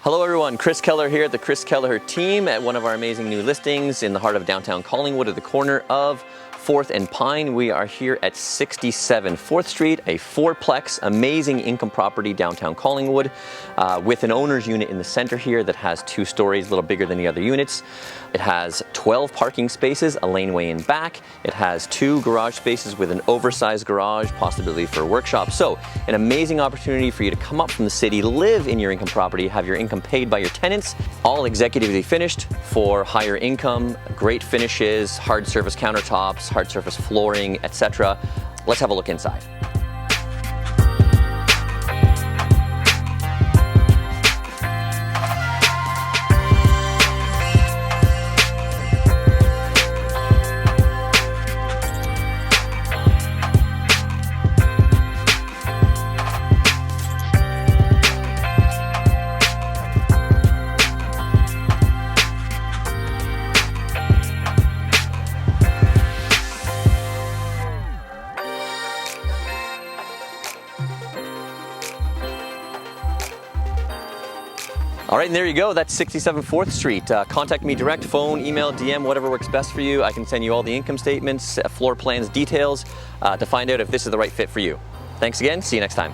Hello everyone, Chris Keleher here at the Chris Keleher team at one of our amazing new listings in the heart of downtown Collingwood at the corner of 4th and Pine. We are here at 67 4th Street, a fourplex, amazing income property downtown Collingwood with an owner's unit in the center here that has 2 stories, a little bigger than the other units. It has 12 parking spaces, a laneway in back. It has 2 garage spaces with an oversized garage, possibility for a workshop. So an amazing opportunity for you to come up from the city, live in your income property, have your income paid by your tenants, all executively finished for higher income, great finishes, hard surface countertops, hard surface flooring, etc. Let's have a look inside. All right, and there you go. That's 67 4th Street. Contact me direct, phone, email, DM, whatever works best for you. I can send you all the income statements, floor plans, details to find out if this is the right fit for you. Thanks again. See you next time.